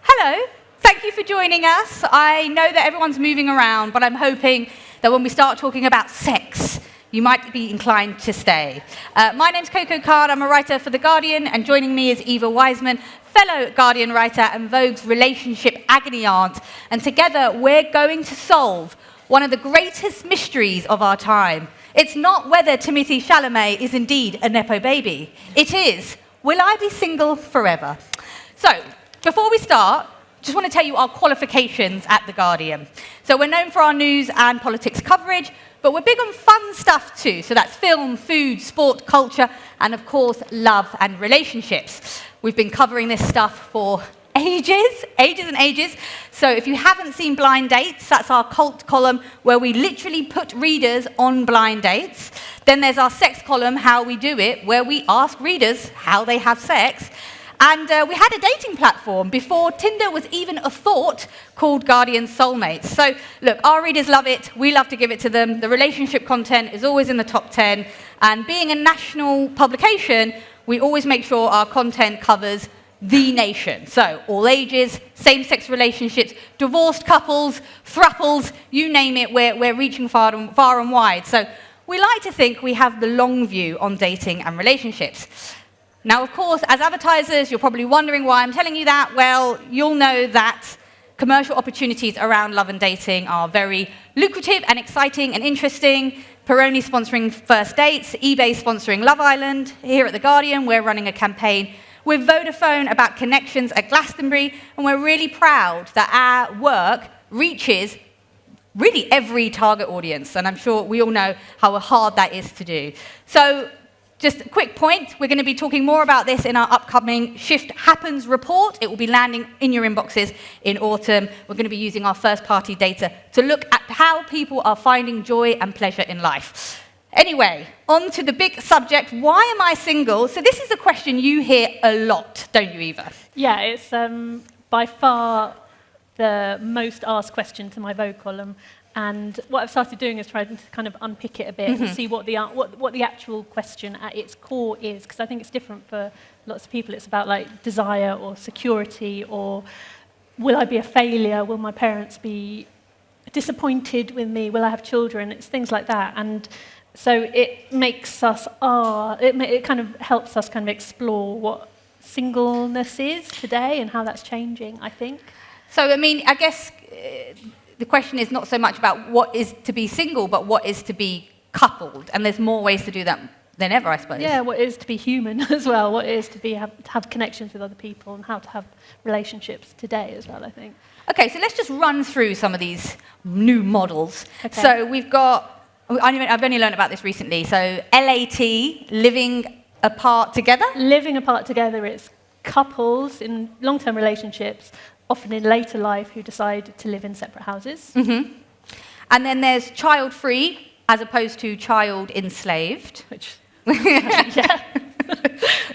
Hello, thank you for joining us. I know that everyone's moving around, but I'm hoping that when we start talking about sex, you might be inclined to stay. My name's Coco. I'm a writer for The Guardian, and joining me is Eva Wiseman, fellow Guardian writer and Vogue's relationship agony aunt. And together, we're going to solve one of the greatest mysteries of our time. It's not whether Timothée Chalamet is indeed a Nepo baby. It is, will I be single forever? So, before we start, just want to tell you our qualifications at The Guardian. So we're known for our news and politics coverage, but we're big on fun stuff too. So that's film, food, sport, culture, and of course, love and relationships. We've been covering this stuff for ages and ages. So if you haven't seen Blind Dates, that's our cult column where we literally put readers on blind dates. Then there's our sex column, How We Do It, where we ask readers how they have sex. And we had a dating platform before Tinder was even a thought called Guardian Soulmates. So look, our readers love it. We love to give it to them. The relationship content is always in the top 10. And being a national publication, we always make sure our content covers the nation. So all ages, same-sex relationships, divorced couples, throuples, you name it, we're reaching far and wide. So we like to think we have the long view on dating and relationships. Now, of course, as advertisers, you're probably wondering why I'm telling you that. Well, you'll know that commercial opportunities around love and dating are very lucrative and exciting and interesting. Peroni sponsoring First Dates, eBay sponsoring Love Island. Here at The Guardian, we're running a campaign with Vodafone about connections at Glastonbury, and we're really proud that our work reaches really every target audience, and I'm sure we all know how hard that is to do. So, just a quick point, we're going to be talking more about this in our upcoming Shift Happens report. It will be landing in your inboxes in autumn. We're going to be using our first-party data to look at how people are finding joy and pleasure in life. Anyway, on to the big subject, why am I single? So this is a question you hear a lot, don't you, Eva? Yeah, it's by far the most asked question to my Vogue column. And what I've started doing is trying to kind of unpick it a bit and see what the actual question at its core is, because I think it's different for lots of people. It's about like desire or security, or will I be a failure? Will my parents be disappointed with me? Will I have children? It's things like that. And so it makes us, it kind of helps us kind of explore what singleness is today and how that's changing, I think. So, I mean, I guess the question is not so much about what is to be single, but what is to be coupled. And there's more ways to do that than ever, I suppose. Yeah, what is to be human as well, what it is to have connections with other people, and how to have relationships today as well, I think. Okay, so let's just run through some of these new models. Okay. So we've got, I've only learned about this recently, so LAT, living apart together? Living apart together, it's couples in long-term relationships, often in later life, who decide to live in separate houses. Mm-hmm. And then there's child-free, as opposed to child-enslaved. Which, yeah,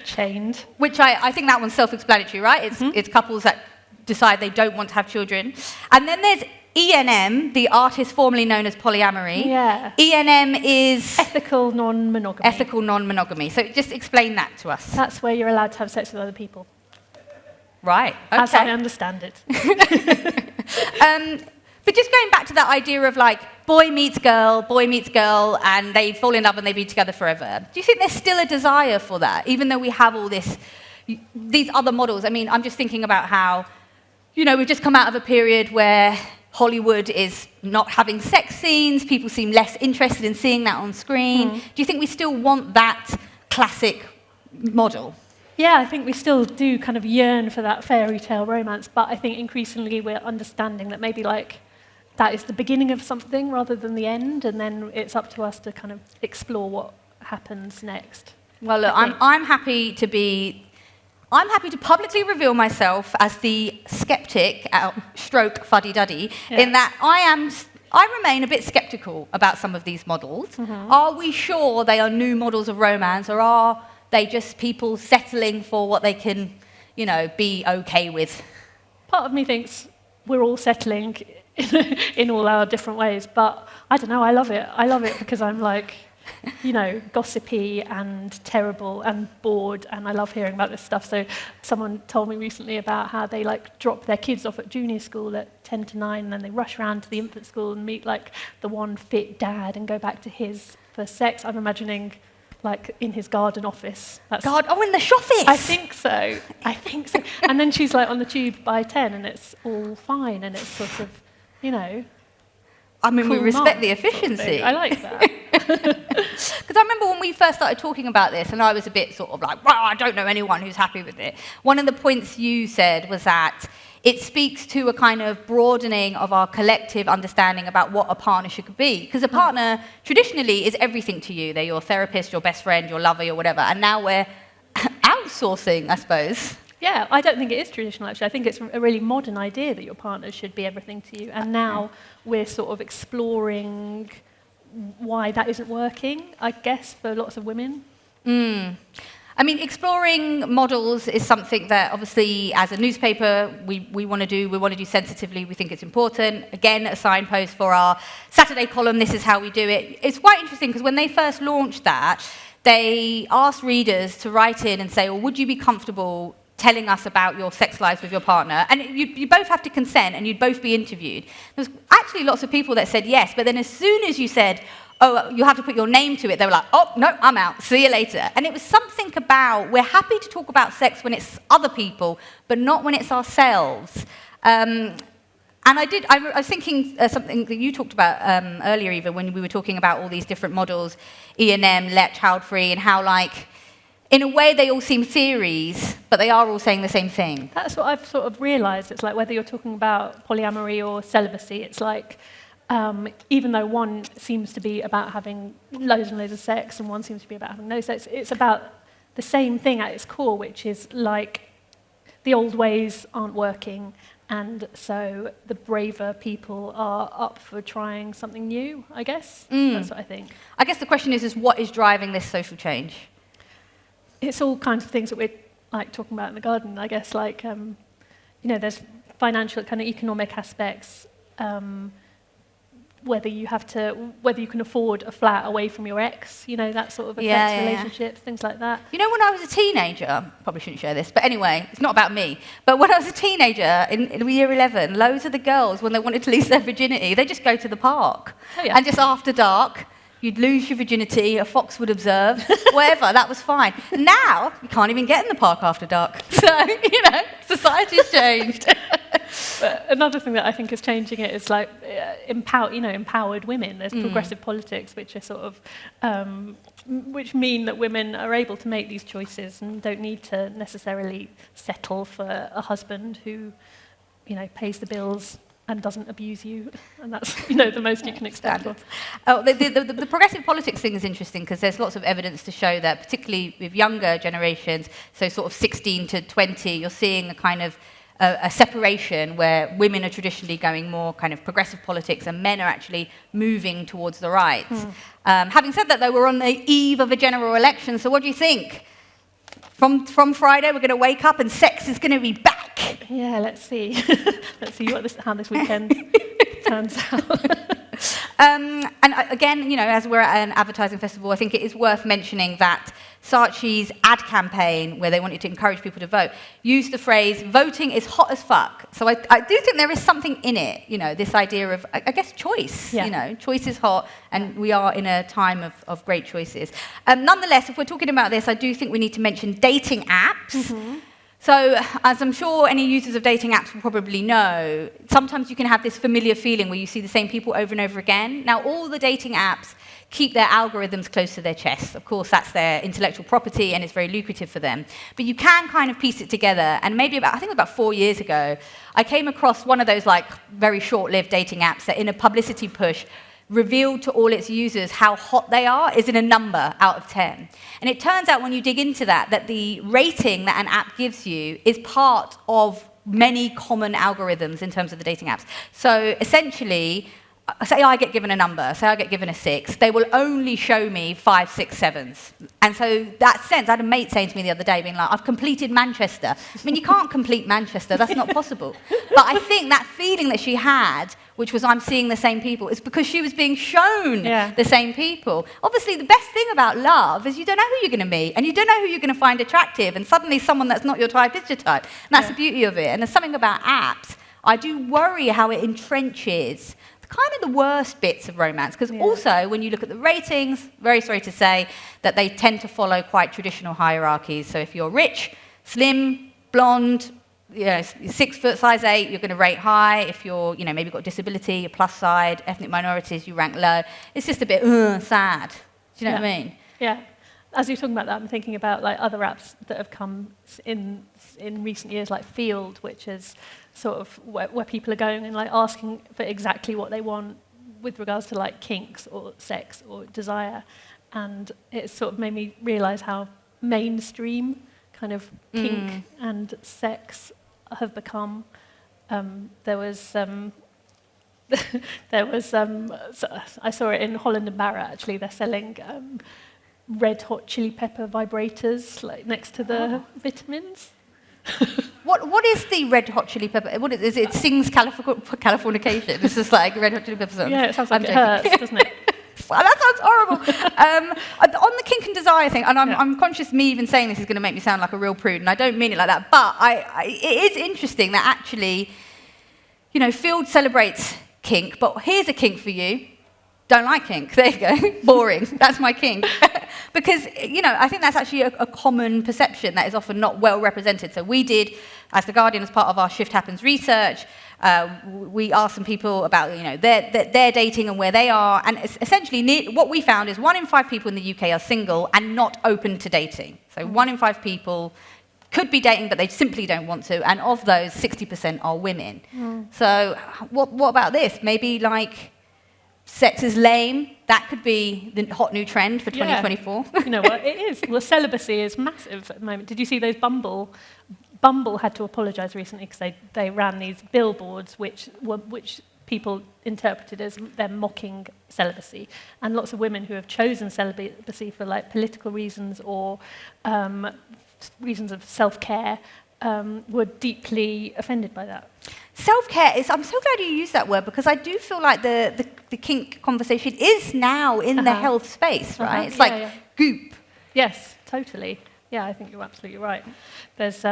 chained. Which I think that one's self-explanatory, right? It's couples that decide they don't want to have children. And then there's ENM, the artist formerly known as polyamory. Yeah. ENM is Ethical non-monogamy. ethical non-monogamy. So just explain that to us. That's where you're allowed to have sex with other people. Right, okay. As I understand it. But just going back to that idea of like boy meets girl, and they fall in love and they be together forever. Do you think there's still a desire for that, even though we have all these other models? I mean, I'm just thinking about how, we've just come out of a period where Hollywood is not having sex scenes. People seem less interested in seeing that on screen. Do you think we still want that classic model? Yeah, I think we still do kind of yearn for that fairy tale romance, but I think increasingly we're understanding that maybe like that is the beginning of something rather than the end, and then it's up to us to kind of explore what happens next. Well, look, I'm happy to publicly reveal myself as the skeptic, stroke fuddy-duddy, in that I remain a bit skeptical about some of these models. Are we sure they are new models of romance, or are they just people settling for what they can, be okay with? Part of me thinks we're all settling in all our different ways, but I don't know, I love it. I love it because I'm like, gossipy and terrible and bored, and I love hearing about this stuff. So someone told me recently about how they drop their kids off at junior school at 10 to 9, and then they rush around to the infant school and meet the one fit dad and go back to his for sex. I'm imagining in his garden office. In the shoffice. I think so. And then she's on the tube by 10 and it's all fine, and it's sort of, I mean, cool we respect the sort of efficiency. I like that. Because I remember when we first started talking about this, and I was a bit sort of I don't know anyone who's happy with it. One of the points you said was that it speaks to a kind of broadening of our collective understanding about what a partner should be. Because a partner, traditionally, is everything to you. They're your therapist, your best friend, your lover, your whatever. And now we're outsourcing, I suppose. Yeah, I don't think it is traditional, actually. I think it's a really modern idea that your partner should be everything to you. And now we're sort of exploring why that isn't working, I guess, for lots of women. I mean, exploring models is something that, obviously, as a newspaper, we want to do. We want to do sensitively. We think it's important. Again, a signpost for our Saturday column, this is how we do it. It's quite interesting, because when they first launched that, they asked readers to write in and say, well, would you be comfortable telling us about your sex lives with your partner? And you both have to consent, and you'd both be interviewed. There's actually lots of people that said yes, but then as soon as you said, oh, you have to put your name to it, they were like, oh, no, I'm out, see you later. And it was something about, we're happy to talk about sex when it's other people, but not when it's ourselves. And I was thinking something that you talked about earlier, Eva, when we were talking about all these different models, E&M, Let, Child-Free, and how, in a way, they all seem theories, but they are all saying the same thing. That's what I've sort of realised. It's whether you're talking about polyamory or celibacy, it's even though one seems to be about having loads and loads of sex and one seems to be about having no sex, it's about the same thing at its core, which is the old ways aren't working, and so the braver people are up for trying something new, I guess. That's what I think. I guess the question is what is driving this social change? It's all kinds of things that we're talking about in the garden, I guess, there's financial, kind of economic aspects, whether you can afford a flat away from your ex, that sort of affects relationships, things like that. When I was a teenager, probably shouldn't share this, but anyway, it's not about me, but when I was a teenager in year 11, loads of the girls, when they wanted to lose their virginity, they just go to the park. And just after dark, you'd lose your virginity, a fox would observe, whatever, that was fine. Now, you can't even get in the park after dark. So, society's changed. But another thing that I think is changing it is empowered women. There's progressive politics, which are sort of, which mean that women are able to make these choices and don't need to necessarily settle for a husband who, pays the bills and doesn't abuse you, and that's the most you can expect. The progressive politics thing is interesting because there's lots of evidence to show that, particularly with younger generations, so sort of 16 to 20, you're seeing a kind of a separation where women are traditionally going more kind of progressive politics and men are actually moving towards the right. Having said that, though, we're on the eve of a general election, so what do you think? From Friday, we're going to wake up and sex is going to be back. Yeah, let's see. Let's see how this weekend turns out. And again, as we're at an advertising festival, I think it is worth mentioning that Saatchi's ad campaign, where they wanted to encourage people to vote, used the phrase, voting is hot as fuck. So I do think there is something in it, this idea of, I guess, choice. Choice is hot, and we are in a time of great choices. Nonetheless, if we're talking about this, I do think we need to mention dating apps. So, as I'm sure any users of dating apps will probably know, sometimes you can have this familiar feeling where you see the same people over and over again. Now, all the dating apps keep their algorithms close to their chests. Of course, that's their intellectual property, and it's very lucrative for them. But you can kind of piece it together, and maybe about 4 years ago, I came across one of those very short-lived dating apps that in a publicity push revealed to all its users how hot they are is in a number out of 10. And it turns out when you dig into that the rating that an app gives you is part of many common algorithms in terms of the dating apps. So essentially, say I get given a number, say I get given a 6, they will only show me 5, 6, 7s. And so that sense, I had a mate saying to me the other day, being like, I've completed Manchester. I mean, you can't complete Manchester, that's not possible. But I think that feeling that she had which was I'm seeing the same people. It's because she was being shown Yeah. the same people. Obviously, the best thing about love is you don't know who you're going to meet, and you don't know who you're going to find attractive, and suddenly someone that's not your type is your type. And that's the beauty of it. And there's something about apps, I do worry how it entrenches kind of the worst bits of romance, because also when you look at the ratings, very sorry to say, that they tend to follow quite traditional hierarchies. So if you're rich, slim, blonde, 6 foot, size 8, you're going to rate high. If you're, maybe got disability, you're plus side, ethnic minorities, you rank low. It's just a bit sad. Do you know what I mean? Yeah. As you're talking about that, I'm thinking about like other apps that have come in recent years, like Field, which is sort of where people are going and like asking for exactly what they want with regards to like kinks or sex or desire. And it sort of made me realise how mainstream kind of kink and sex have become. There was I saw it in Holland and Barrett, actually. They're selling red hot chili pepper vibrators like next to the vitamins. What is the red hot chili pepper? What is it? Sings Californication. This is like red hot chili pepper song. Yeah, it sounds like it hurts, doesn't it? Well, that sounds horrible. On the kink and desire thing, and I'm conscious me even saying this is going to make me sound like a real prude, and I don't mean it like that, but it is interesting that actually, Field celebrates kink, but here's a kink for you. Don't like kink. There you go. Boring. That's my kink. Because, I think that's actually a common perception that is often not well represented. So we did, as The Guardian, as part of our Shift Happens research, we asked some people about, their dating and where they are. And essentially, what we found is 1 in 5 people in the UK are single and not open to dating. So 1 in 5 people could be dating, but they simply don't want to. And of those, 60% are women. So what about this? Maybe like sex is lame. That could be the hot new trend for 2024. You know what? It is. Well, celibacy is massive at the moment. Did you see those Bumble had to apologise recently because they ran these billboards which people interpreted as them mocking celibacy. And lots of women who have chosen celibacy for like political reasons or reasons of self-care were deeply offended by that. Self-care is, I'm so glad you used that word, because I do feel like the kink conversation is now in the health space, right? It's like goop. Yes, totally. Yeah, I think you're absolutely right. There's,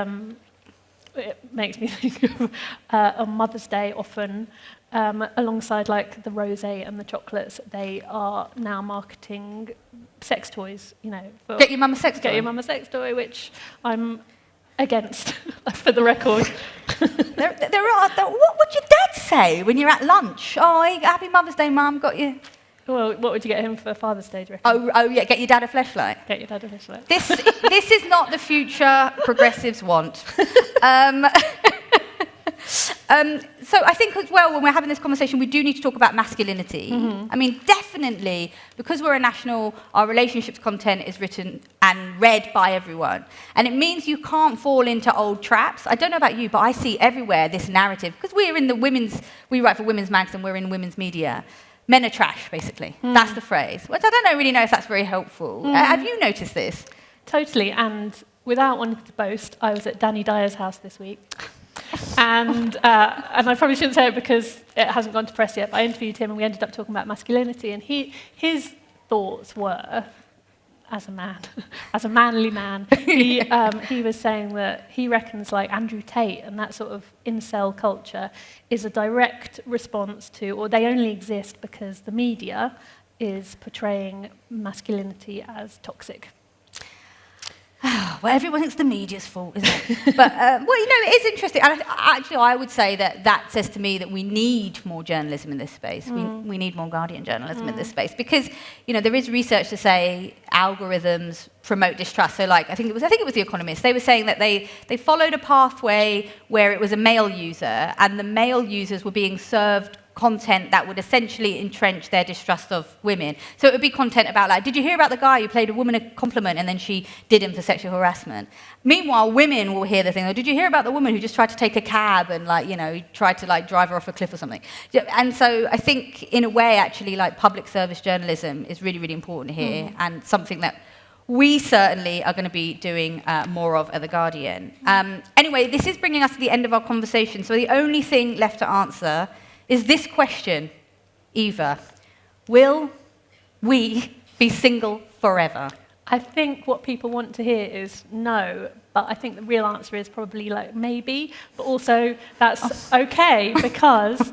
it makes me think of on Mother's Day often, alongside like the rosé and the chocolates, they are now marketing sex toys, for Get your mum a sex toy. Get your mum a sex toy, which I'm against, for the record. What would your dad say when you're at lunch? Oh, happy Mother's Day, Mum, got you. Well, what would you get him for Father's Day, do you reckon? Oh yeah, get your dad a fleshlight. Get your dad a fleshlight. This is not the future progressives want. So I think as well, when we're having this conversation, we do need to talk about masculinity. I mean, definitely, because we're a national, our relationships content is written and read by everyone. And it means you can't fall into old traps. I don't know about you, but I see everywhere this narrative, because we write for women's magazine, we're in women's media. Men are trash, basically. That's the phrase. Which I don't really know if that's very helpful. Have you noticed this? Totally, and without wanting to boast, I was at Danny Dyer's house this week. And I probably shouldn't say it because it hasn't gone to press yet, but I interviewed him and we ended up talking about masculinity, and his thoughts were, as a manly man, he was saying that he reckons like Andrew Tate and that sort of incel culture is a direct response to, or they only exist because the media is portraying masculinity as toxic. Well, everyone thinks the media's fault, isn't it? But, it is interesting. And actually, I would say that says to me that we need more journalism in this space. We need more Guardian journalism in this space. Because, there is research to say algorithms promote distrust. So, like, I think it was The Economist. They were saying that they followed a pathway where it was a male user, and the male users were being served content that would essentially entrench their distrust of women. So it would be content about, like, did you hear about the guy who played a woman a compliment and then she did him for sexual harassment? Meanwhile, women will hear the thing, did you hear about the woman who just tried to take a cab and, tried to, drive her off a cliff or something? And so I think, in a way, actually, public service journalism is really, really important here, and something that we certainly are going to be doing more of at The Guardian. Anyway, this is bringing us to the end of our conversation, so the only thing left to answer is this question, Eva. Will we be single forever? I think what people want to hear is no, but I think the real answer is probably like maybe, but also that's okay because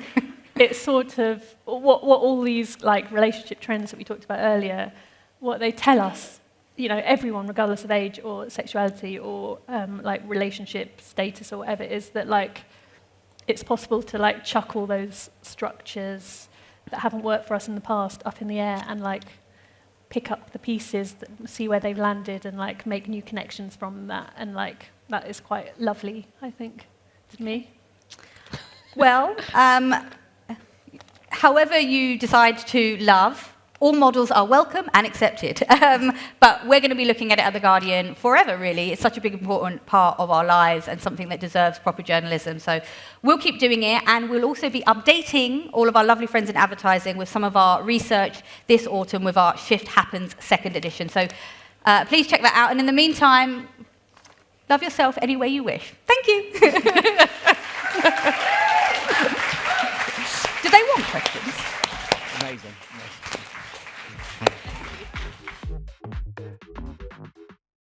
it's sort of what all these like relationship trends that we talked about earlier, what they tell us, you know, everyone regardless of age or sexuality or like relationship status or whatever, is that like it's possible to like chuck all those structures that haven't worked for us in the past up in the air and like pick up the pieces, see where they've landed, and like make new connections from that. And like that is quite lovely, I think, to me. Well, however you decide to love, all models are welcome and accepted. But we're going to be looking at it at The Guardian forever, really. It's such a big, important part of our lives and something that deserves proper journalism. So we'll keep doing it, and we'll also be updating all of our lovely friends in advertising with some of our research this autumn with our Shift Happens second edition. So please check that out. And in the meantime, love yourself any way you wish. Thank you. Do they want questions? Amazing.